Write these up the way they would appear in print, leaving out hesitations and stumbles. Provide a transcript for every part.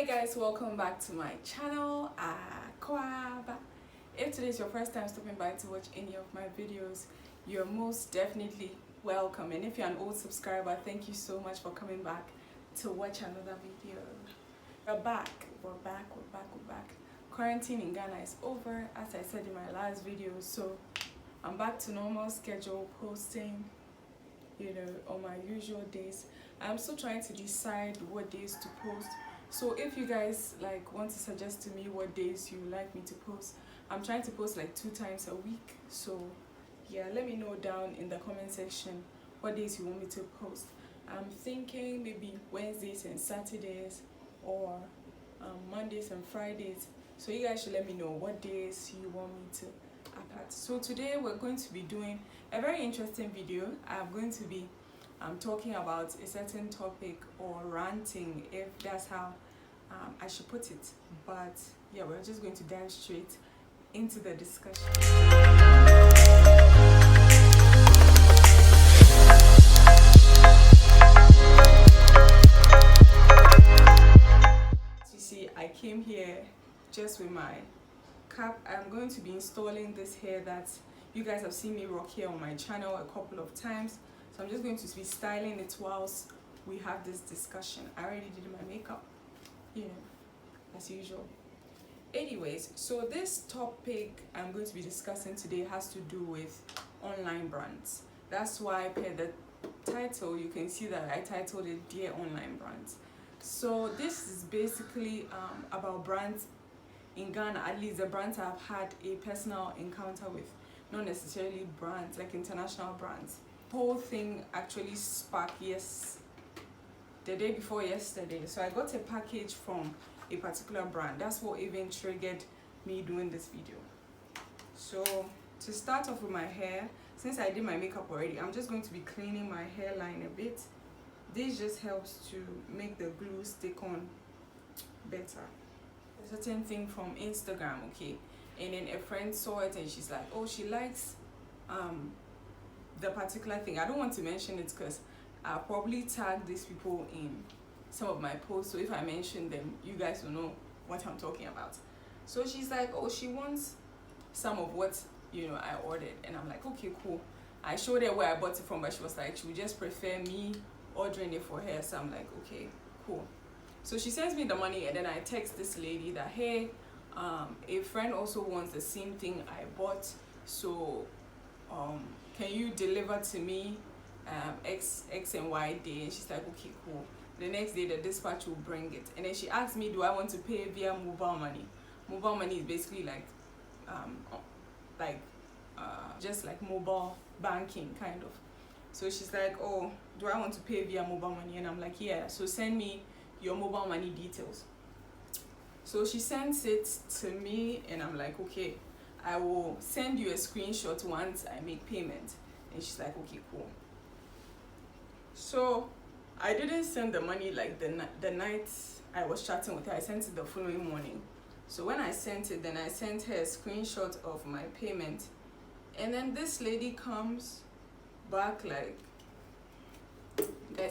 Guys, welcome back to my channel. Akwaba. If today is your first time stopping by to watch any of my videos, you're most definitely welcome. And if you're an old subscriber, thank you so much for coming back to watch another video. We're back. Quarantine in Ghana is over, as I said in my last video, so I'm back to normal schedule, posting on my usual days. I'm still trying to decide what days to post. So if you guys want to suggest to me what days you like me to post, I'm trying to post 2 times a week. So yeah, let me know down in the comment section what days you want me to post. I'm thinking maybe Wednesdays and Saturdays, or Mondays and Fridays. So you guys should let me know what days you want me to upload. So today we're going to be doing a very interesting video. I'm going to be talking about a certain topic, or ranting, if that's how I should put it. But yeah, we're just going to dive straight into the discussion. As you see, I came here just with my cap. I'm going to be installing this hair that you guys have seen me rock here on my channel a couple of times. So I'm just going to be styling it whilst we have this discussion. I already did my makeup, as usual. Anyways, so this topic I'm going to be discussing today has to do with online brands. That's why per the title, you can see that I titled it Dear Online Brands. So this is basically about brands in Ghana, at least the brands I've had a personal encounter with, not necessarily brands like international brands. Whole thing actually sparked the day before yesterday. So I got a package from a particular brand. That's what even triggered me doing this video. So to start off with my hair, since I did my makeup already, I'm just going to be cleaning my hairline a bit. This just helps to make the glue stick on better. A certain thing from Instagram, okay, and then a friend saw it and she's like, oh, she likes the particular thing. I don't want to mention it because I'll probably tag these people in some of my posts, so if I mention them, you guys will know what I'm talking about. So she's like, oh, she wants some of what I ordered, and I'm like, okay, cool. I showed her where I bought it from, but she was like, she would just prefer me ordering it for her. So I'm like, okay, cool. So she sends me the money, and then I text this lady that, hey, a friend also wants the same thing I bought, so can you deliver to me X and Y day? And she's like, okay, cool. The next day the dispatch will bring it, and then she asked me, do I want to pay via mobile money? Mobile money is basically just like mobile banking kind of. So she's like, oh, do I want to pay via mobile money? And I'm like, yeah, so send me your mobile money details. So she sends it to me, and I'm like, okay, I will send you a screenshot once I make payment. And she's like, okay, cool. So I didn't send the money the night I was chatting with her. I sent it the following morning. So when I sent it, then I sent her a screenshot of my payment, and then this lady comes back guys,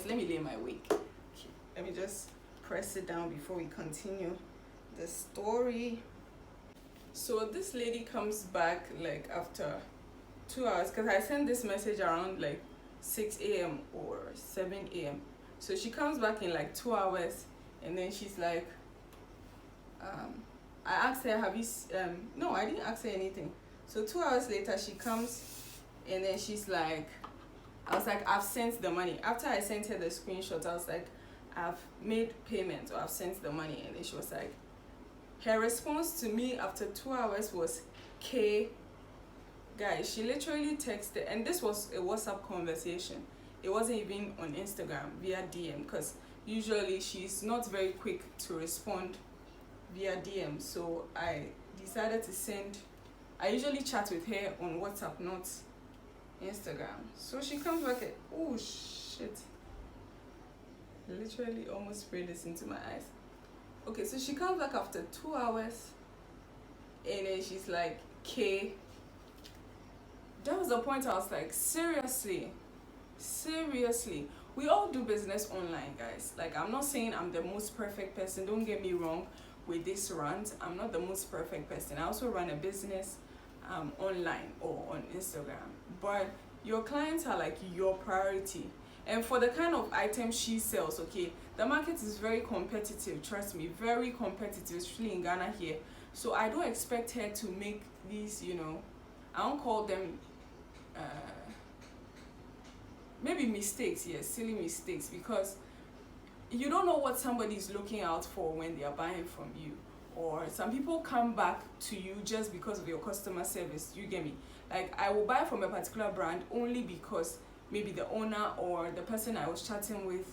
let me lay my wig. Okay, let me just press it down before we continue the story. So this lady comes back after 2 hours, because I sent this message around 6 a.m. or 7 a.m. So she comes back in 2 hours, and then she's like, I asked her, have you no, I didn't ask her anything. So 2 hours later she comes, and then she's like, I was like, I've sent the money. After I sent her the screenshot, I was like, I've made payment, or I've sent the money. And then she was like, her response to me after 2 hours was, K. Guys, she literally texted, and this was a WhatsApp conversation. It wasn't even on Instagram via DM, because usually she's not very quick to respond via DM. So I decided to I usually chat with her on WhatsApp, not Instagram. So she comes back at, oh shit, literally almost sprayed this into my eyes. Okay, so she comes back after 2 hours, and then she's like, K. That was the point I was like, seriously, we all do business online, guys. Like, I'm not saying I'm the most perfect person, don't get me wrong with this rant. I'm not the most perfect person. I also run a business online or on Instagram, but your clients are like your priority. And for the kind of items she sells, okay, the market is very competitive, trust me, very competitive, especially in Ghana here. So I don't expect her to make these, you know, I don't call them maybe mistakes, yes, silly mistakes, because you don't know what somebody is looking out for when they are buying from you. Or some people come back to you just because of your customer service, you get me? Like, I will buy from a particular brand only because maybe the owner or the person I was chatting with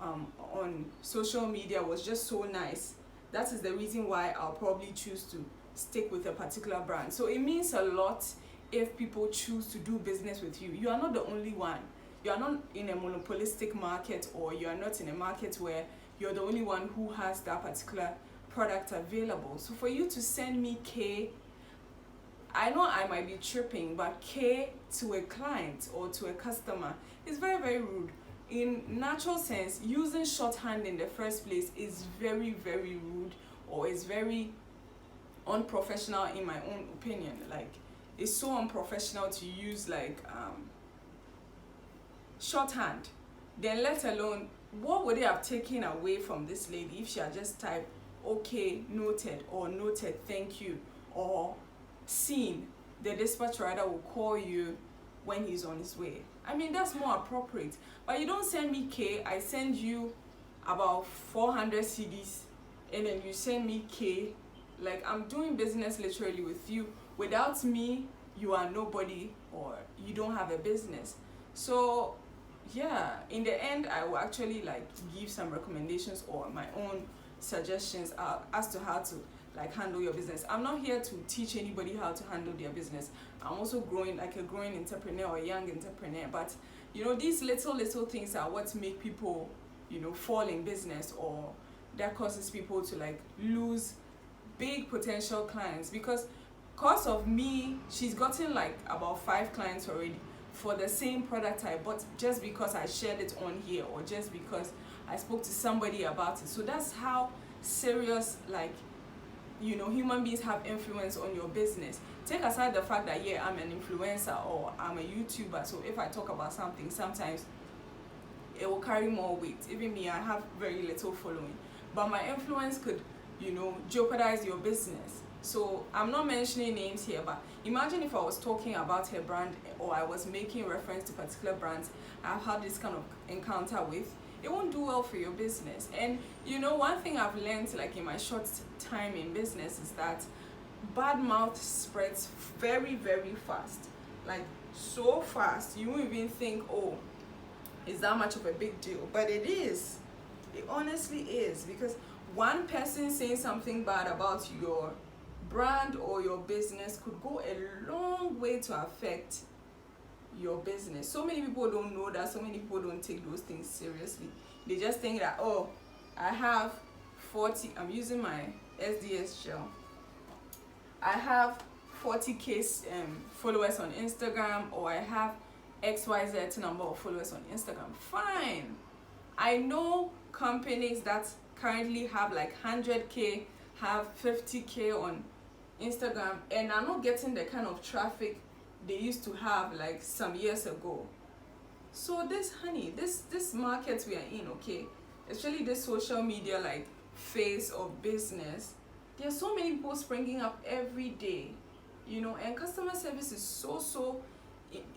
on social media was just so nice. That is the reason why I'll probably choose to stick with a particular brand. So it means a lot if people choose to do business with you. You are not the only one. You are not in a monopolistic market, or you are not in a market where you're the only one who has that particular product available. So for you to send me K, I know I might be tripping, but K to a client or to a customer is very, very rude. In natural sense, using shorthand in the first place is very, very rude, or is very unprofessional in my own opinion. Like, it's so unprofessional to use like shorthand. Then let alone, what would they have taken away from this lady if she had just typed okay, noted, or noted, thank you, or seen, the dispatch rider will call you when he's on his way. I mean, that's more appropriate. But you don't send me K, I send you about 400 CDs, and then you send me K. Like, I'm doing business literally with you. Without me, you are nobody, or you don't have a business. So yeah, in the end, I will actually like give some recommendations or my own suggestions as to how to like handle your business. I'm not here to teach anybody how to handle their business. I'm also growing like a growing entrepreneur or a young entrepreneur, but you know, these little things are what make people, you know, fall in business, or that causes people to like lose big potential clients. Because of me, she's gotten like about 5 clients already for the same product I bought, just because I shared it on here, or just because I spoke to somebody about it. So that's how serious, like, you know, human beings have influence on your business. Take aside the fact that, yeah, I'm an influencer or I'm a YouTuber, so if I talk about something, sometimes it will carry more weight. Even me, I have very little following, but my influence could, you know, jeopardize your business. So I'm not mentioning names here, but imagine if I was talking about her brand, or I was making reference to particular brands I've had this kind of encounter with, it won't do well for your business. And you know, one thing I've learned like in my short time in business is that bad mouth spreads very, very fast. Like, so fast, you won't even think, oh, is that much of a big deal? But it is. It honestly is, because one person saying something bad about your brand or your business could go a long way to affect your business. So many people don't know that. So many people don't take those things seriously. They just think that, oh, I have 40, I'm using my SDS gel, I have 40k followers on Instagram, or I have XYZ number of followers on Instagram. Fine. I know companies that currently have like 100k, have 50k on Instagram, and are not getting the kind of traffic they used to have like some years ago. So this, honey, this market we are in, okay, especially this social media like phase of business, there are so many people springing up every day, you know, and customer service is so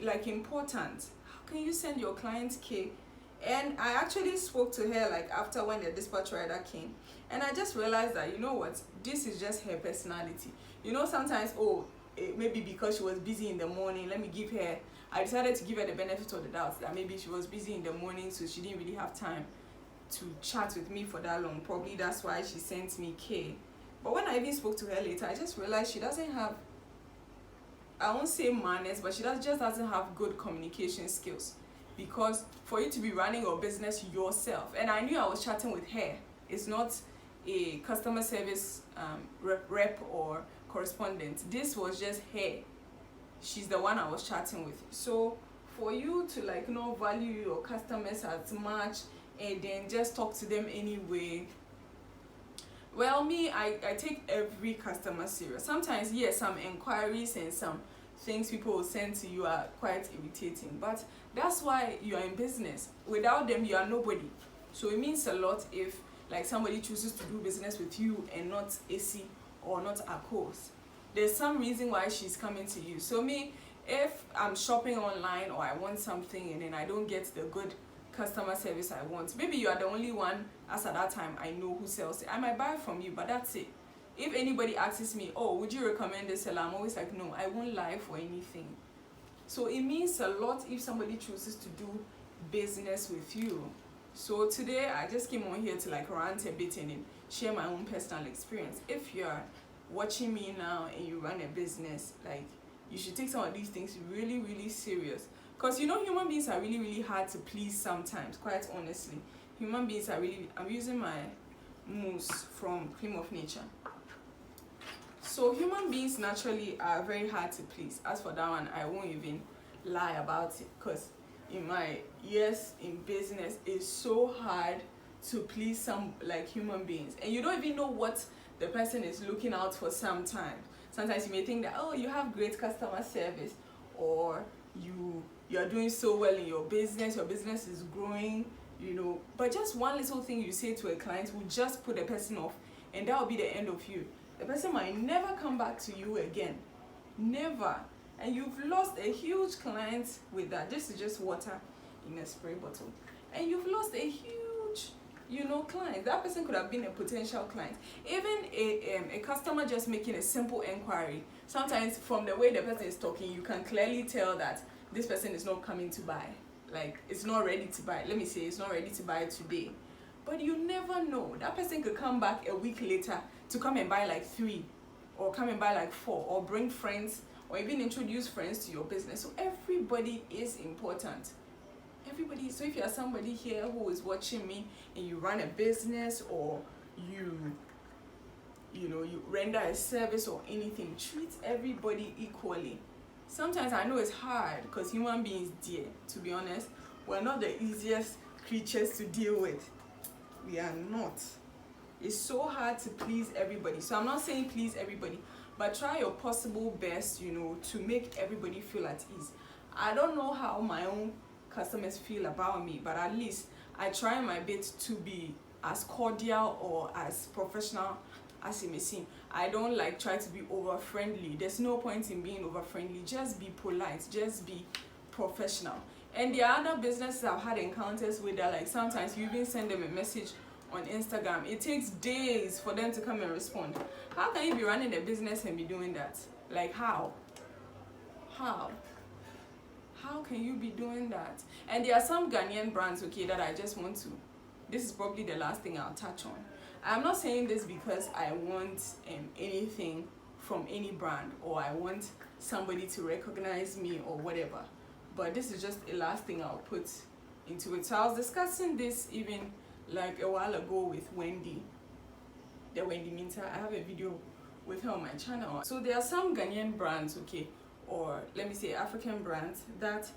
like important. How can you send your client K? And I actually spoke to her like after when the dispatch rider came, and I just realized that, you know what, this is just her personality. You know, sometimes, oh, maybe because she was busy in the morning, I decided to give her the benefit of the doubt that maybe she was busy in the morning, so she didn't really have time to chat with me for that long. Probably that's why she sent me K. But when I even spoke to her later, I just realized she doesn't have, I won't say manners, but she just doesn't have good communication skills. Because for you to be running your business yourself, and I knew I was chatting with her, it's not a customer service rep or correspondent. This was just her. She's the one I was chatting with. So for you to like not value your customers as much and then just talk to them anyway. Well, me, I take every customer serious. Sometimes, yes, some inquiries and some things people will send to you are quite irritating, but that's why you are in business. Without them, you are nobody. So it means a lot if like somebody chooses to do business with you and not AC or not a course. There's some reason why she's coming to you. So me, if I'm shopping online or I want something and then I don't get the good customer service I want, maybe you are the only one as at that time I know who sells it, I might buy from you, but that's it. If anybody asks me, oh, would you recommend this seller, I'm always like, no, I won't lie for anything. So it means a lot if somebody chooses to do business with you. So today I just came on here to like rant a bit and share my own personal experience. If you're watching me now and you run a business, like, you should take some of these things really, really serious. Because you know, human beings are really, really hard to please sometimes, quite honestly. Human beings are really, I'm using my mousse from Cream of Nature. So human beings naturally are very hard to please. As for that one, I won't even lie about it, because in my years in business, it's so hard to please some like human beings, and you don't even know what the person is looking out for. Sometimes you may think that, oh, you have great customer service, or you're doing so well in your business is growing, you know, but just one little thing you say to a client will just put the person off, and that will be the end of you. The person might never come back to you again, never, and you've lost a huge client with that. This is just water in a spray bottle, and you've lost a huge, you know, client. That person could have been a potential client. Even a customer just making a simple inquiry, sometimes from the way the person is talking, you can clearly tell that this person is not coming to buy. Like, it's not ready to buy. Let me say, it's not ready to buy today. But you never know. That person could come back a week later to come and buy like 3, or come and buy like 4, or bring friends, or even introduce friends to your business. So everybody is important. Everybody. So if you are somebody here who is watching me and you run a business, or you render a service or anything, treat everybody equally. Sometimes I know it's hard because human beings, dear, to be honest, we're not the easiest creatures to deal with. We are not. It's so hard to please everybody. So I'm not saying please everybody, but try your possible best, you know, to make everybody feel at ease. I don't know how my own customers feel about me, but at least I try my best to be as cordial or as professional as it may seem. I don't like try to be over friendly. There's no point in being over friendly. Just be polite, just be professional. And there are other businesses I've had encounters with that, like, sometimes you even send them a message on Instagram, it takes days for them to come and respond. How can you be running a business and be doing that? Like, how can you be doing that? And there are some Ghanaian brands, okay, that I just want to, this is probably the last thing I'll touch on. I'm not saying this because I want anything from any brand, or I want somebody to recognize me or whatever, but this is just the last thing I'll put into it. So I was discussing this even like a while ago with Wendy, the Wendy Minta. I have a video with her on my channel. So there are some Ghanaian brands, okay, or let me say African brands, that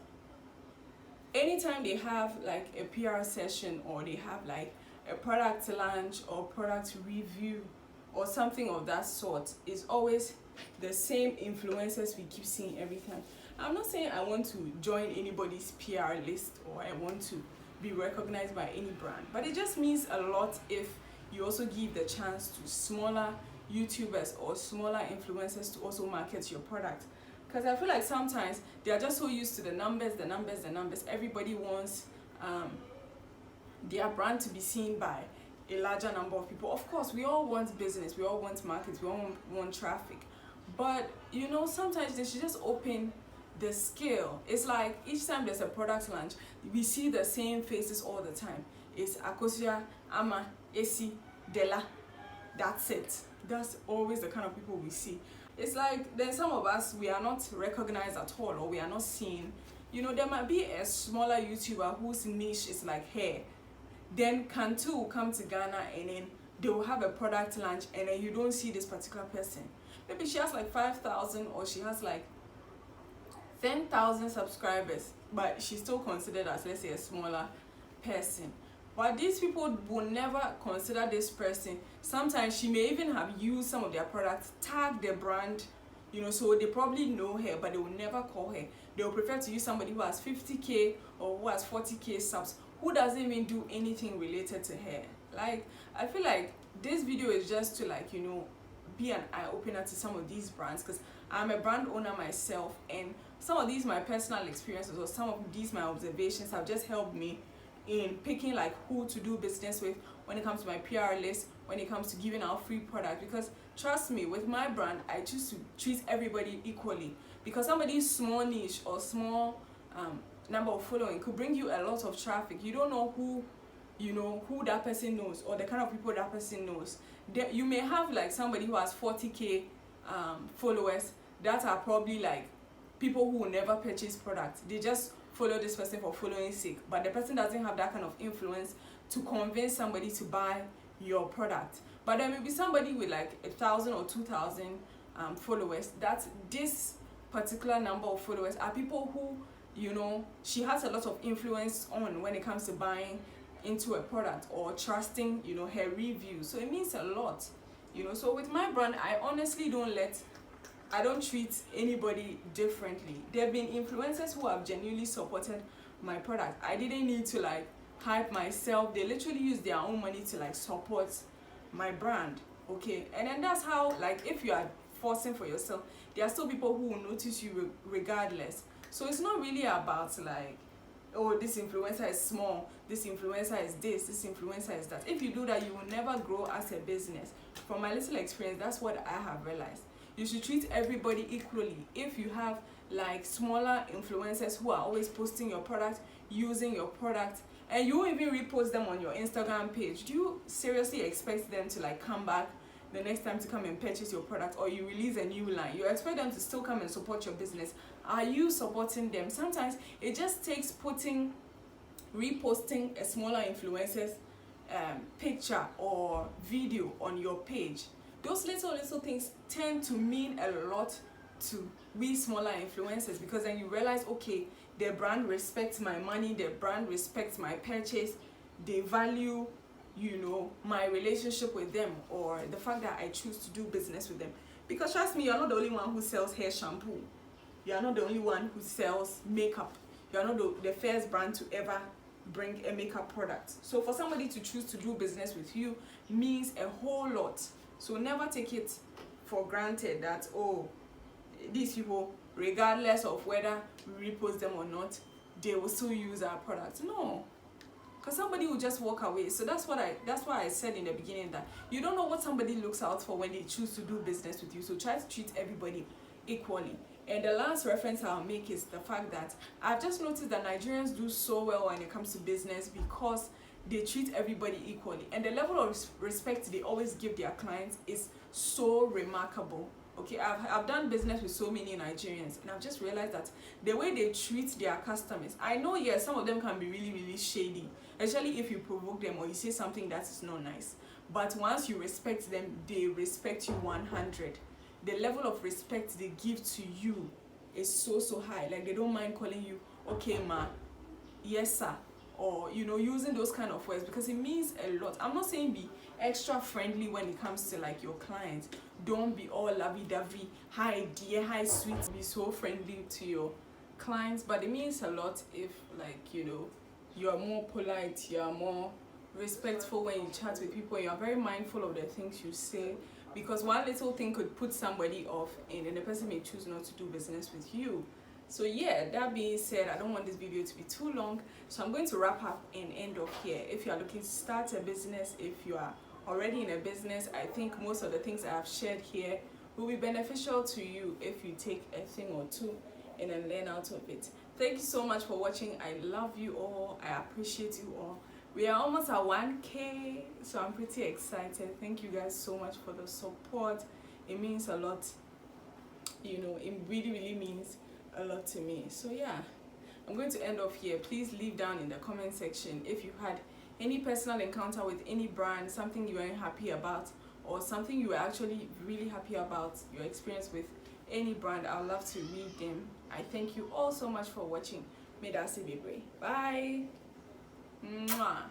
anytime they have like a PR session, or they have like a product launch or product review or something of that sort, is always the same influencers we keep seeing every time. I'm not saying I want to join anybody's PR list, or I want to be recognized by any brand, but it just means a lot if you also give the chance to smaller YouTubers or smaller influencers to also market your product. Because I feel like sometimes they are just so used to the numbers. Everybody wants their brand to be seen by a larger number of people. Of course, we all want business, we all want markets, we all want traffic, but you know, sometimes they should just open the scale. It's like each time there's a product launch, we see the same faces all the time. It's Akosia, Ama, Esi, Della. That's it. That's always the kind of people we see. It's like then some of us, we are not recognized at all, or we are not seen. You know, there might be a smaller YouTuber whose niche is like hair. Then Cantu will come to Ghana and then they will have a product launch, and then you don't see this particular person. Maybe she has like 5,000, or she has like 10,000 subscribers. but she's still considered as, let's say, a smaller person. But these people will never consider this person. Sometimes she may even have used some of their products, tag their brand, so they probably know her, but they will never call her. They will prefer to use somebody who has 50K or who has 40K subs, who doesn't even do anything related to her. Like, I feel like this video is just to, like, be an eye-opener to some of these brands, because I'm a brand owner myself, and some of these my personal experiences or some of these my observations have just helped me in picking like who to do business with when it comes to my PR list, when it comes to giving out free products. Because trust me, with my brand, I choose to treat everybody equally, because somebody's small niche or small number of following could bring you a lot of traffic. You don't know who that person knows, or the kind of people that person knows. You may have like somebody who has 40K followers that are probably like people who will never purchase products. They just follow this person for following sake, but the person doesn't have that kind of influence to convince somebody to buy your product. But there may be somebody with like 1,000 or 2,000 followers, that this particular number of followers are people who she has a lot of influence on when it comes to buying into a product or trusting her review. So it means a lot. So with my brand, I honestly I don't treat anybody differently. There have been influencers who have genuinely supported my product. I didn't need to like hype myself. They literally use their own money to like support my brand. Okay, and then that's how, like, if you are forcing for yourself, there are still people who will notice you regardless. So it's not really about like, oh, this influencer is small, this influencer is this influencer is that. If you do that, you will never grow as a business. From my little experience, that's what I have realized. You should treat everybody equally. If you have like smaller influencers who are always posting your product, using your product, and you even repost them on your Instagram page, do you seriously expect them to like come back the next time to come and purchase your product, or you release a new line? You expect them to still come and support your business. Are you supporting them? Sometimes it just takes reposting a smaller influencer's picture or video on your page. Those little things tend to mean a lot to we smaller influencers, because then you realize, okay, their brand respects my money, their brand respects my purchase, they value my relationship with them, or the fact that I choose to do business with them. Because trust me, you're not the only one who sells hair shampoo. You're not the only one who sells makeup. You're not the first brand to ever bring a makeup product. So for somebody to choose to do business with you means a whole lot. So never take it for granted that, oh, these people, regardless of whether we repost them or not, they will still use our product. No, because somebody will just walk away. So that's why I said in the beginning that you don't know what somebody looks out for when they choose to do business with you. So try to treat everybody equally. And the last reference I'll make is the fact that I've just noticed that Nigerians do so well when it comes to business because they treat everybody equally, and the level of respect they always give their clients is so remarkable. Okay, I've done business with so many Nigerians, and I've just realized that the way they treat their customers, I know, yes, some of them can be really shady, especially if you provoke them or you say something that is not nice. But once you respect them, they respect you 100. The level of respect they give to you is so high. Like, they don't mind calling you, okay ma, yes sir, or using those kind of words, because it means a lot. I'm not saying be extra friendly when it comes to like your clients. Don't be all lovey-dovey, hi dear, hi sweet. Be so friendly to your clients, but it means a lot if, like, you are more polite, you are more respectful when you chat with people, and you are very mindful of the things you say, because one little thing could put somebody off, and then the person may choose not to do business with you. So yeah, that being said, I don't want this video to be too long, so I'm going to wrap up and end off here. If you are looking to start a business, if you are already in a business, I think most of the things I have shared here will be beneficial to you if you take a thing or two and then learn out of it. Thank you so much for watching. I love you all. I appreciate you all. We are almost at 1K, so I'm pretty excited. Thank you guys so much for the support. It means a lot. It really means a lot to me. So yeah, I'm going to end off here. Please leave down in the comment section if you had any personal encounter with any brand, something you weren't happy about, or something you were actually really happy about, your experience with any brand. I'd love to read them. I thank you all so much for watching. May that say baby. Bye. Mwah.